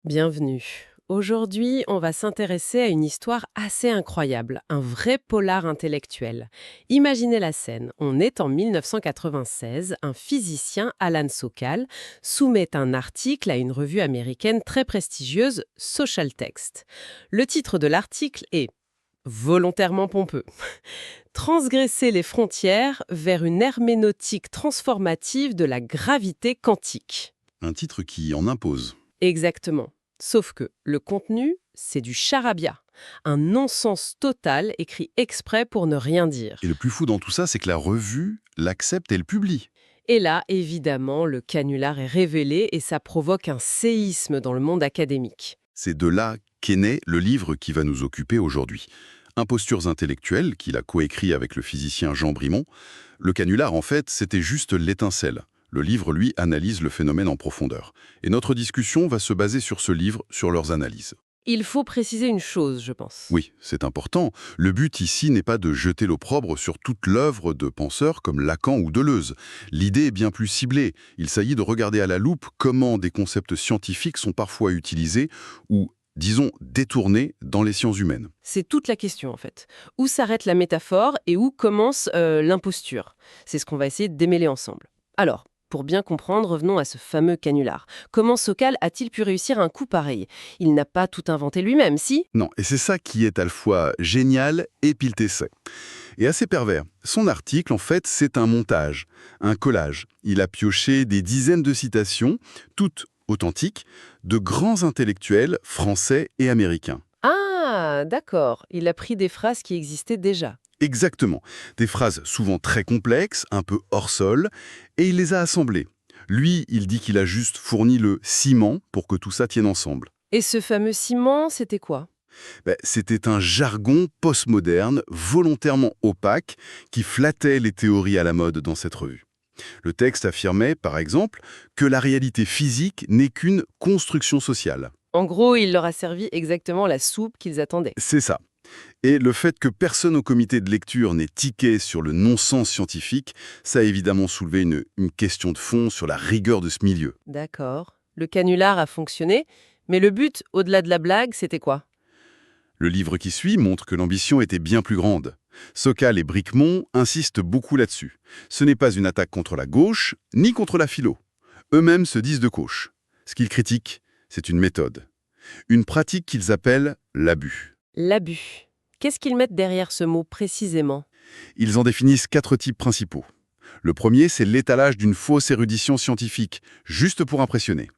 Bienvenue. Aujourd'hui, on va s'intéresser à une histoire assez incroyable, un vrai polar intellectuel. Imaginez la scène. On est en 1996, un physicien, Alan Sokal, soumet un article à une revue américaine très prestigieuse, Social Text. Le titre de l'article est volontairement pompeux. Transgresser les frontières vers une herméneutique transformative de la gravité quantique. Un titre qui en impose. Exactement. Sauf que le contenu, c'est du charabia. Un non-sens total écrit exprès pour ne rien dire. Et le plus fou dans tout ça, c'est que la revue l'accepte et le publie. Et là, évidemment, le canular est révélé et ça provoque un séisme dans le monde académique. C'est de là qu'est né le livre qui va nous occuper aujourd'hui. Impostures intellectuelles, qu'il a coécrit avec le physicien Jean Brimont. Le canular, en fait, c'était juste l'étincelle. Le livre, lui, analyse le phénomène en profondeur. Et notre discussion va se baser sur ce livre, sur leurs analyses. Il faut préciser une chose, je pense. Oui, c'est important. Le but ici n'est pas de jeter l'opprobre sur toute l'œuvre de penseurs comme Lacan ou Deleuze. L'idée est bien plus ciblée. Il s'agit de regarder à la loupe comment des concepts scientifiques sont parfois utilisés ou, disons, détournés dans les sciences humaines. C'est toute la question, en fait. Où s'arrête la métaphore et où commence l'imposture? C'est ce qu'on va essayer de démêler ensemble. Alors, pour bien comprendre, revenons à ce fameux canular. Comment Sokal a-t-il pu réussir un coup pareil? Il n'a pas tout inventé lui-même, si? Non, et c'est ça qui est à la fois génial et piltessé. Et assez pervers. Son article, en fait, c'est un montage, un collage. Il a pioché des dizaines de citations, toutes authentiques, de grands intellectuels français et américains. Ah, d'accord. Il a pris des phrases qui existaient déjà. Exactement. Des phrases souvent très complexes, un peu hors sol, et il les a assemblées. Lui, il dit qu'il a juste fourni le ciment pour que tout ça tienne ensemble. Et ce fameux ciment, c'était quoi? C'était un jargon postmoderne, volontairement opaque, qui flattait les théories à la mode dans cette revue. Le texte affirmait, par exemple, que la réalité physique n'est qu'une construction sociale. En gros, il leur a servi exactement la soupe qu'ils attendaient. C'est ça. Et le fait que personne au comité de lecture n'ait tiqué sur le non-sens scientifique, ça a évidemment soulevé une question de fond sur la rigueur de ce milieu. D'accord. Le canular a fonctionné, mais le but, au-delà de la blague, c'était quoi? Le livre qui suit montre que l'ambition était bien plus grande. Sokal et Bricmont insistent beaucoup là-dessus. Ce n'est pas une attaque contre la gauche, ni contre la philo. Eux-mêmes se disent de gauche. Ce qu'ils critiquent, c'est une méthode. Une pratique qu'ils appellent l'abus. L'abus. Qu'est-ce qu'ils mettent derrière ce mot précisément? Ils en définissent 4 types principaux. Le premier, c'est l'étalage d'une fausse érudition scientifique, juste pour impressionner.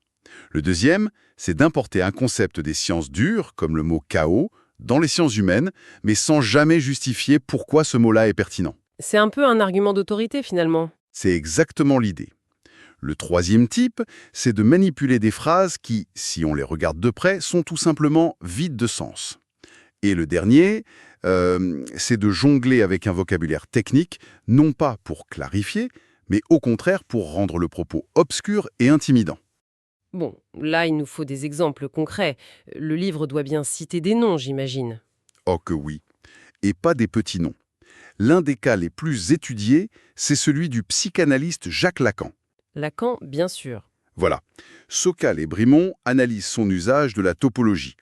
Le deuxième, c'est d'importer un concept des sciences dures, comme le mot chaos, dans les sciences humaines, mais sans jamais justifier pourquoi ce mot-là est pertinent. C'est un peu un argument d'autorité finalement. C'est exactement l'idée. Le troisième type, c'est de manipuler des phrases qui, si on les regarde de près, sont tout simplement vides de sens. Et le dernier, c'est de jongler avec un vocabulaire technique, non pas pour clarifier, mais au contraire pour rendre le propos obscur et intimidant. Bon, là, il nous faut des exemples concrets. Le livre doit bien citer des noms, j'imagine. Oh que oui, et pas des petits noms. L'un des cas les plus étudiés, c'est celui du psychanalyste Jacques Lacan. Lacan, bien sûr. Voilà. Sokal et Brimont analysent son usage de la topologie.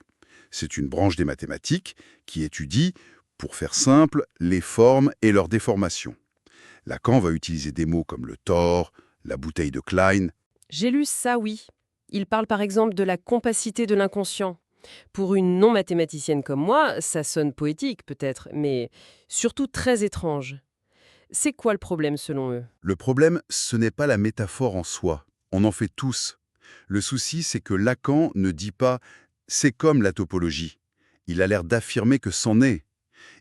C'est une branche des mathématiques qui étudie, pour faire simple, les formes et leurs déformations. Lacan va utiliser des mots comme le tore, la bouteille de Klein. J'ai lu ça, oui. Il parle par exemple de la compacité de l'inconscient. Pour une non-mathématicienne comme moi, ça sonne poétique peut-être, mais surtout très étrange. C'est quoi le problème selon eux? Le problème, ce n'est pas la métaphore en soi. On en fait tous. Le souci, c'est que Lacan ne dit pas « c'est comme la topologie ». Il a l'air d'affirmer que c'en est.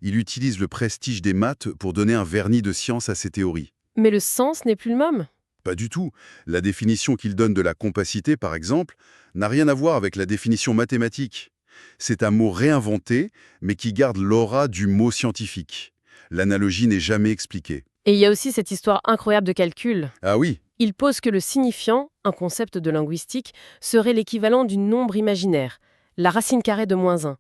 Il utilise le prestige des maths pour donner un vernis de science à ses théories. Mais le sens n'est plus le même. Pas du tout. La définition qu'il donne de la compacité, par exemple, n'a rien à voir avec la définition mathématique. C'est un mot réinventé, mais qui garde l'aura du mot scientifique. L'analogie n'est jamais expliquée. Et il y a aussi cette histoire incroyable de calcul. Ah oui, Il pose que le signifiant, un concept de linguistique, serait l'équivalent du nombre imaginaire, la racine carrée de -1.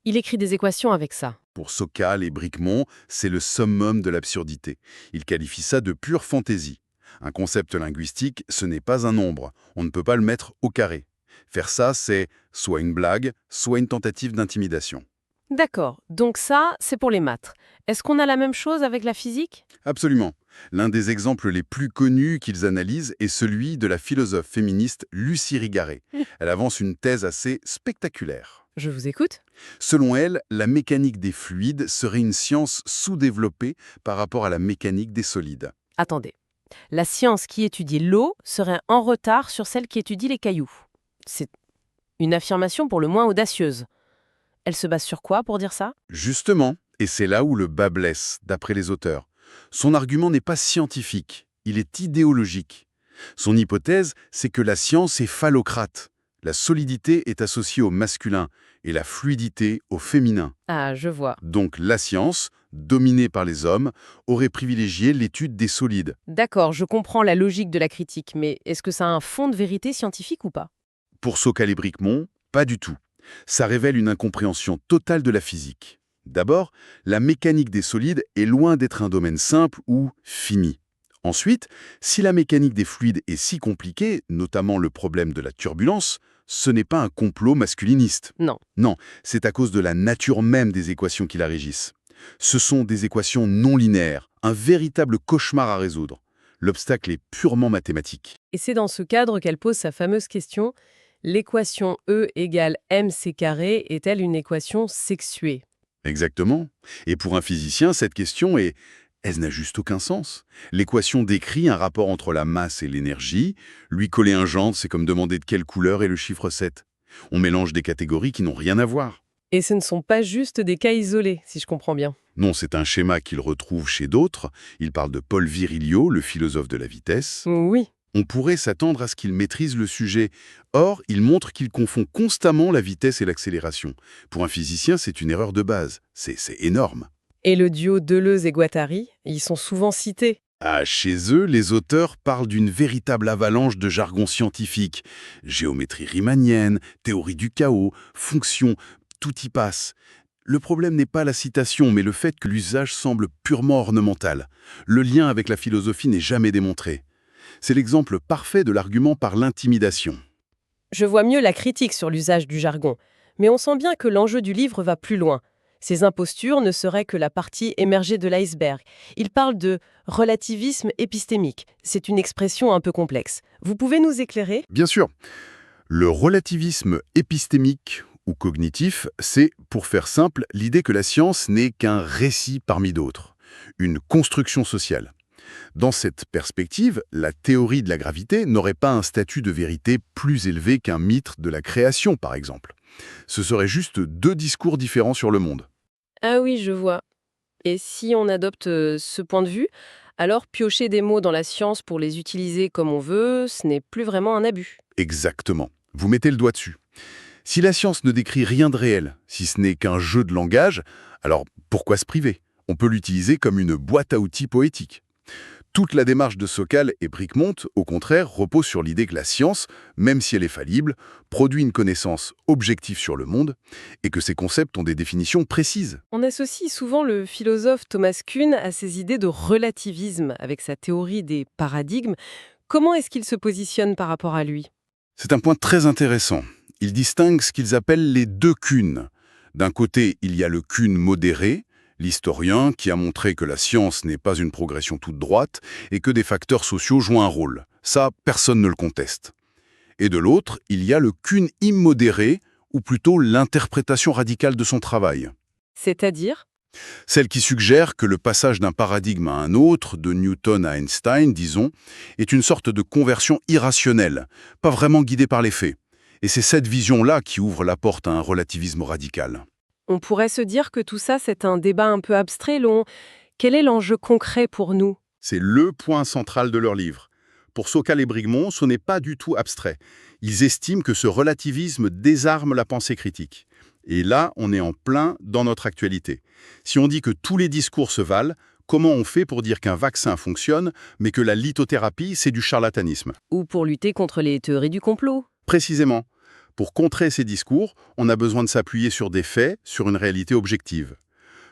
Il écrit des équations avec ça. pour Sokal et Bricmont, c'est le summum de l'absurdité. Il qualifie ça de pure fantaisie. Un concept linguistique, ce n'est pas un nombre. On ne peut pas le mettre au carré. Faire ça, c'est soit une blague, soit une tentative d'intimidation. D'accord, donc ça, c'est pour les maths. Est-ce qu'on a la même chose avec la physique? Absolument. L'un des exemples les plus connus qu'ils analysent est celui de la philosophe féministe Lucie Rigaret. Elle avance une thèse assez spectaculaire. Je vous écoute. Selon elle, la mécanique des fluides serait une science sous-développée par rapport à la mécanique des solides. Attendez. La science qui étudie l'eau serait en retard sur celle qui étudie les cailloux. C'est une affirmation pour le moins audacieuse. Elle se base sur quoi pour dire ça? Justement, et c'est là où le bât blesse, d'après les auteurs. Son argument n'est pas scientifique, il est idéologique. Son hypothèse, c'est que la science est phallocrate. La solidité est associée au masculin et la fluidité au féminin. Ah, je vois. Donc la science, dominée par les hommes, aurait privilégié l'étude des solides. D'accord, je comprends la logique de la critique, mais est-ce que ça a un fond de vérité scientifique ou pas? Pour Sokal et Bricmont, pas du tout. Ça révèle une incompréhension totale de la physique. D'abord, la mécanique des solides est loin d'être un domaine simple ou fini. Ensuite, si la mécanique des fluides est si compliquée, notamment le problème de la turbulence, ce n'est pas un complot masculiniste. Non. Non, c'est à cause de la nature même des équations qui la régissent. Ce sont des équations non linéaires, un véritable cauchemar à résoudre. L'obstacle est purement mathématique. Et c'est dans ce cadre qu'elle pose sa fameuse question: l'équation E égale mc carré est-elle une équation sexuée? Exactement. Et pour un physicien, cette question elle n'a juste aucun sens. L'équation décrit un rapport entre la masse et l'énergie. Lui coller un gendre, c'est comme demander de quelle couleur est le chiffre 7. On mélange des catégories qui n'ont rien à voir. Et ce ne sont pas juste des cas isolés, si je comprends bien. Non, c'est un schéma qu'il retrouve chez d'autres. Il parle de Paul Virilio, le philosophe de la vitesse. Oui. On pourrait s'attendre à ce qu'il maîtrise le sujet. Or, il montre qu'il confond constamment la vitesse et l'accélération. Pour un physicien, c'est une erreur de base. C'est énorme. Et le duo Deleuze et Guattari, ils sont souvent cités. Ah, chez eux, les auteurs parlent d'une véritable avalanche de jargon scientifique. Géométrie riemannienne, théorie du chaos, fonction, tout y passe. Le problème n'est pas la citation, mais le fait que l'usage semble purement ornemental. Le lien avec la philosophie n'est jamais démontré. C'est l'exemple parfait de l'argument par l'intimidation. Je vois mieux la critique sur l'usage du jargon, mais on sent bien que l'enjeu du livre va plus loin. Ces impostures ne seraient que la partie émergée de l'iceberg. Il parle de relativisme épistémique. C'est une expression un peu complexe. Vous pouvez nous éclairer? Bien sûr, le relativisme épistémique ou cognitif, c'est, pour faire simple, l'idée que la science n'est qu'un récit parmi d'autres, une construction sociale. Dans cette perspective, la théorie de la gravité n'aurait pas un statut de vérité plus élevé qu'un mythe de la création, par exemple. Ce serait juste deux discours différents sur le monde. Ah oui, je vois. Et si on adopte ce point de vue, alors piocher des mots dans la science pour les utiliser comme on veut, ce n'est plus vraiment un abus. Exactement. Vous mettez le doigt dessus. Si la science ne décrit rien de réel, si ce n'est qu'un jeu de langage, alors pourquoi se priver? On peut l'utiliser comme une boîte à outils poétique. Toute la démarche de Sokal et Bricmont, au contraire, repose sur l'idée que la science, même si elle est faillible, produit une connaissance objective sur le monde et que ces concepts ont des définitions précises. On associe souvent le philosophe Thomas Kuhn à ses idées de relativisme avec sa théorie des paradigmes. Comment est-ce qu'il se positionne par rapport à lui? C'est un point très intéressant. Ils distinguent ce qu'ils appellent les deux Kuhn. D'un côté, il y a le Kuhn modéré, l'historien qui a montré que la science n'est pas une progression toute droite et que des facteurs sociaux jouent un rôle. Ça, personne ne le conteste. Et de l'autre, il y a le Kuhn immodéré, ou plutôt l'interprétation radicale de son travail. C'est-à-dire? Celle qui suggère que le passage d'un paradigme à un autre, de Newton à Einstein, disons, est une sorte de conversion irrationnelle, pas vraiment guidée par les faits. Et c'est cette vision-là qui ouvre la porte à un relativisme radical. On pourrait se dire que tout ça, c'est un débat un peu abstrait, long. Quel est l'enjeu concret pour nous? C'est le point central de leur livre. Pour Sokal et Bricmont, ce n'est pas du tout abstrait. Ils estiment que ce relativisme désarme la pensée critique. Et là, on est en plein dans notre actualité. Si on dit que tous les discours se valent, comment on fait pour dire qu'un vaccin fonctionne, mais que la lithothérapie, c'est du charlatanisme? Ou pour lutter contre les théories du complot? Précisément. Pour contrer ces discours, on a besoin de s'appuyer sur des faits, sur une réalité objective.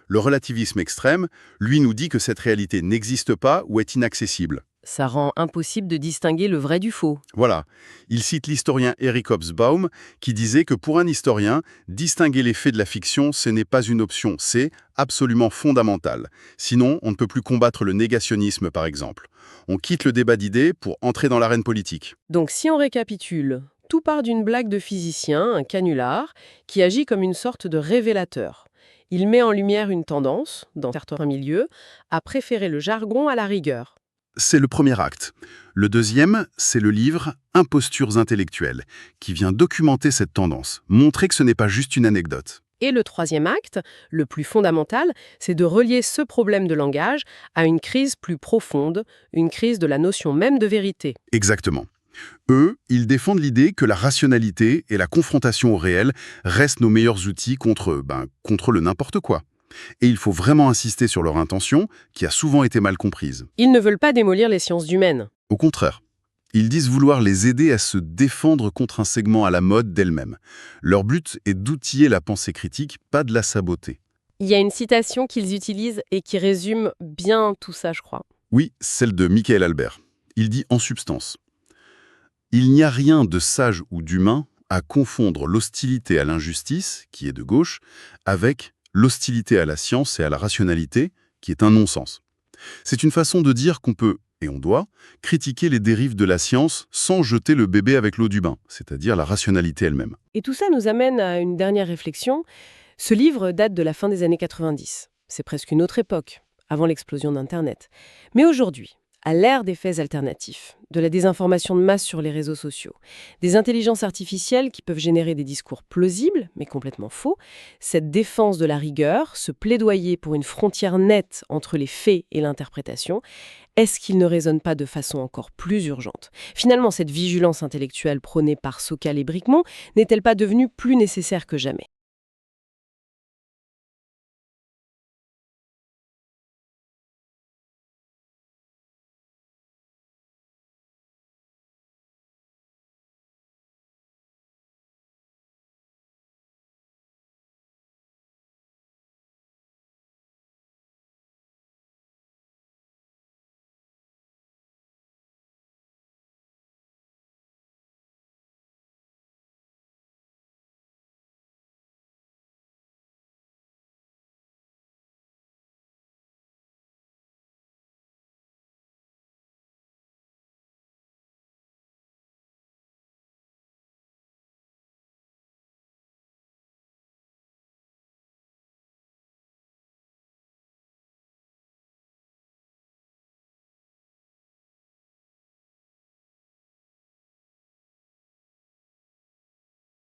Le relativisme extrême, lui, nous dit que cette réalité n'existe pas ou est inaccessible. Ça rend impossible de distinguer le vrai du faux. Voilà. Il cite l'historien Eric Hobsbawm qui disait que pour un historien, distinguer les faits de la fiction, ce n'est pas une option, c'est absolument fondamental. Sinon, on ne peut plus combattre le négationnisme, par exemple. On quitte le débat d'idées pour entrer dans l'arène politique. Donc si on récapitule, tout part d'une blague de physicien, un canular, qui agit comme une sorte de révélateur. Il met en lumière une tendance, dans certains milieux, à préférer le jargon à la rigueur. C'est le premier acte. Le deuxième, c'est le livre Impostures intellectuelles, qui vient documenter cette tendance, montrer que ce n'est pas juste une anecdote. Et le troisième acte, le plus fondamental, c'est de relier ce problème de langage à une crise plus profonde, une crise de la notion même de vérité. Exactement. Eux, ils défendent l'idée que la rationalité et la confrontation au réel restent nos meilleurs outils contre le n'importe quoi. Et il faut vraiment insister sur leur intention, qui a souvent été mal comprise. Ils ne veulent pas démolir les sciences humaines. Au contraire, ils disent vouloir les aider à se défendre contre un segment à la mode d'elles-mêmes. Leur but est d'outiller la pensée critique, pas de la saboter. Il y a une citation qu'ils utilisent et qui résume bien tout ça, je crois. Oui, celle de Michael Albert. Il dit en substance: il n'y a rien de sage ou d'humain à confondre l'hostilité à l'injustice, qui est de gauche, avec l'hostilité à la science et à la rationalité, qui est un non-sens. C'est une façon de dire qu'on peut, et on doit, critiquer les dérives de la science sans jeter le bébé avec l'eau du bain, c'est-à-dire la rationalité elle-même. Et tout ça nous amène à une dernière réflexion. Ce livre date de la fin des années 90. C'est presque une autre époque, avant l'explosion d'Internet. Mais aujourd'hui, à l'ère des faits alternatifs, de la désinformation de masse sur les réseaux sociaux, des intelligences artificielles qui peuvent générer des discours plausibles, mais complètement faux, cette défense de la rigueur, ce plaidoyer pour une frontière nette entre les faits et l'interprétation, est-ce qu'il ne résonne pas de façon encore plus urgente? Finalement, cette vigilance intellectuelle prônée par Sokal et Bricmont n'est-elle pas devenue plus nécessaire que jamais?